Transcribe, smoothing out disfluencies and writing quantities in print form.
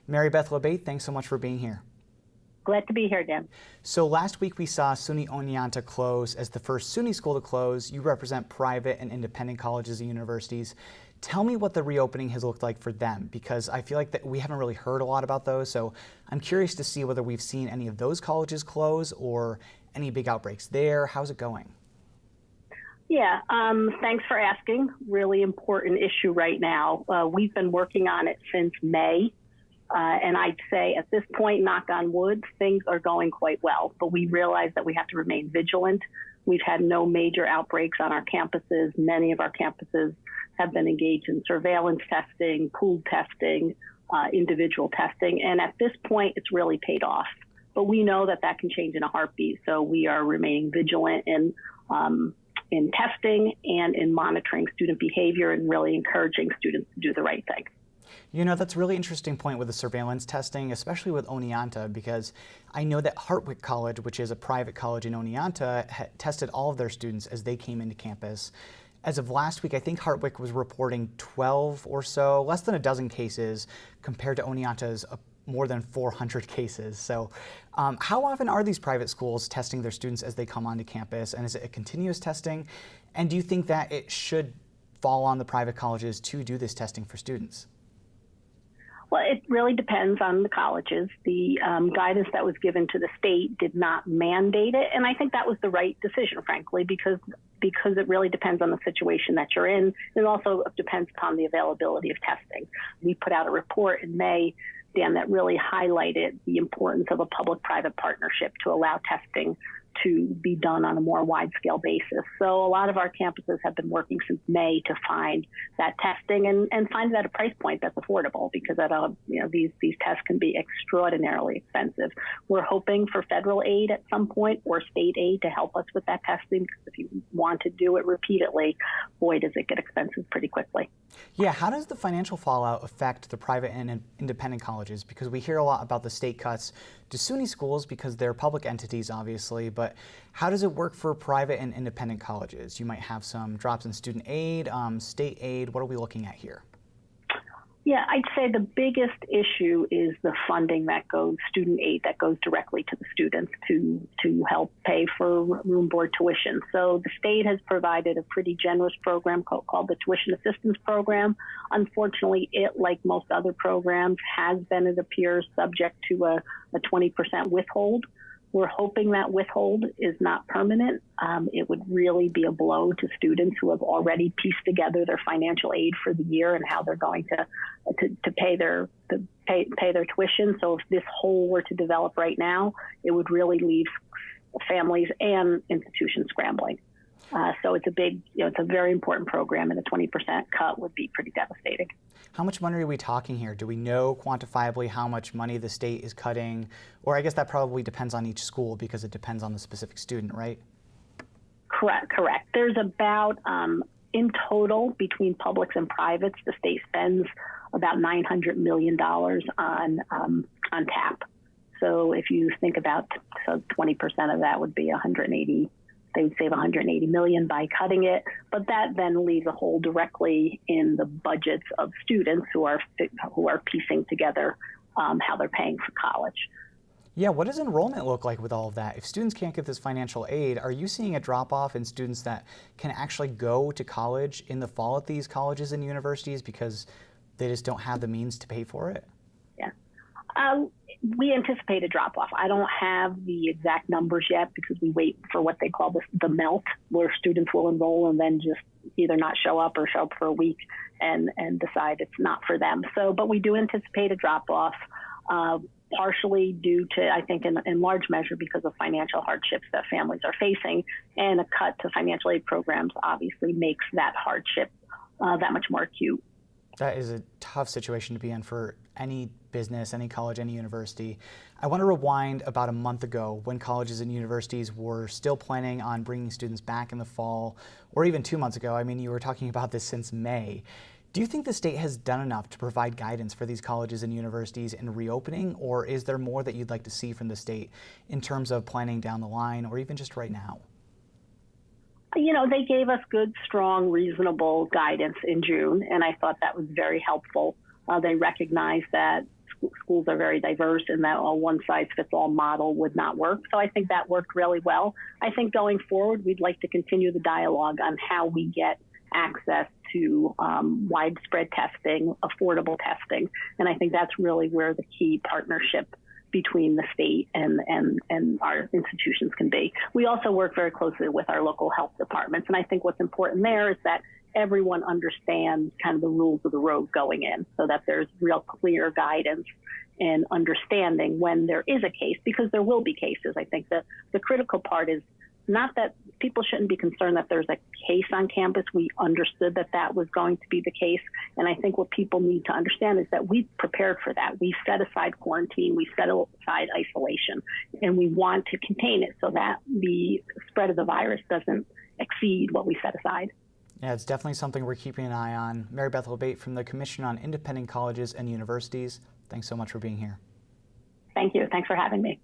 Mary Beth Labate, thanks so much for being here. Glad to be here, Dan. So last week we saw SUNY Oneonta close as the first SUNY school to close. You represent private and independent colleges and universities. Tell me what the reopening has looked like for them, because I feel like that we haven't really heard a lot about those. So I'm curious to see whether we've seen any of those colleges close or any big outbreaks there. How's it going? Yeah, thanks for asking. Really important issue right now. We've been working on it since May. And I'd say at this point, knock on wood, things are going quite well. But we realize that we have to remain vigilant. We've had no major outbreaks on our campuses. Many of our campuses have been engaged in surveillance testing, pooled testing, individual testing. And at this point, it's really paid off. But we know that that can change in a heartbeat. So we are remaining vigilant in testing and in monitoring student behavior and really encouraging students to do the right thing. You know, that's a really interesting point with the surveillance testing, especially with Oneonta, because I know that Hartwick College, which is a private college in Oneonta, tested all of their students as they came into campus. As of last week, I think Hartwick was reporting 12 or so, less than a dozen cases, compared to Oneonta's more than 400 cases. So how often are these private schools testing their students as they come onto campus? And is it a continuous testing? And do you think that it should fall on the private colleges to do this testing for students? Well, it really depends on the colleges. The guidance that was given to the state did not mandate it, and I think that was the right decision, frankly, because it really depends on the situation that you're in. It also depends upon the availability of testing. We put out a report in May, Dan, that really highlighted the importance of a public-private partnership to allow testing to be done on a more wide-scale basis. So a lot of our campuses have been working since May to find that testing and find it at a price point that's affordable, because these tests can be extraordinarily expensive. We're hoping for federal aid at some point or state aid to help us with that testing, because if you want to do it repeatedly, boy, does it get expensive pretty quickly. Yeah, how does the financial fallout affect the private and independent colleges? Because we hear a lot about the state cuts to SUNY schools because they're public entities, obviously, but how does it work for private and independent colleges? You might have some drops in student aid, state aid. What are we looking at here? Yeah, I'd say the biggest issue is the funding that goes, student aid that goes directly to the students to help pay for room board tuition. So the state has provided a pretty generous program called the Tuition Assistance Program. Unfortunately, it, like most other programs, has been, it appears, subject to a 20% withhold. We're hoping that withhold is not permanent. It would really be a blow to students who have already pieced together their financial aid for the year and how they're going to pay their tuition. So if this hole were to develop right now, it would really leave families and institutions scrambling. So it's it's a very important program, and a 20% cut would be pretty devastating. How much money are we talking here? Do we know quantifiably how much money the state is cutting? Or I guess that probably depends on each school because it depends on the specific student, right? Correct. There's about, in total, between publics and privates, the state spends about $900 million on TAP. So if you think about, 20% of that would be 180. They would save $180 million by cutting it, but that then leaves a hole directly in the budgets of students who are piecing together how they're paying for college. Yeah, what does enrollment look like with all of that? If students can't get this financial aid, are you seeing a drop-off in students that can actually go to college in the fall at these colleges and universities because they just don't have the means to pay for it? Yeah. We anticipate a drop-off. I don't have the exact numbers yet because we wait for what they call the melt, where students will enroll and then just either not show up or show up for a week and decide it's not for them. So, but we do anticipate a drop-off, partially due to, I think, in large measure because of financial hardships that families are facing, and a cut to financial aid programs obviously makes that hardship that much more acute. That is a tough situation to be in for any business, any college, any university. I want to rewind about a month ago when colleges and universities were still planning on bringing students back in the fall, or even 2 months ago. I mean, you were talking about this since May. Do you think the state has done enough to provide guidance for these colleges and universities in reopening, or is there more that you'd like to see from the state in terms of planning down the line, or even just right now? They gave us good, strong, reasonable guidance in June, and I thought that was very helpful. They recognized that schools are very diverse, and that a one-size-fits-all model would not work. So I think that worked really well. I think going forward, we'd like to continue the dialogue on how we get access to widespread testing, affordable testing, and I think that's really where the key partnership between the state and our institutions can be. We also work very closely with our local health departments, and I think what's important there is that everyone understands kind of the rules of the road going in, so that there's real clear guidance and understanding when there is a case, because there will be cases. I think that the critical part is not that people shouldn't be concerned that there's a case on campus. We understood that that was going to be the case. And I think what people need to understand is that we prepared for that. We set aside quarantine, we set aside isolation, and we want to contain it so that the spread of the virus doesn't exceed what we set aside. Yeah, it's definitely something we're keeping an eye on. Mary Beth LeBate from the Commission on Independent Colleges and Universities, thanks so much for being here. Thank you. Thanks for having me.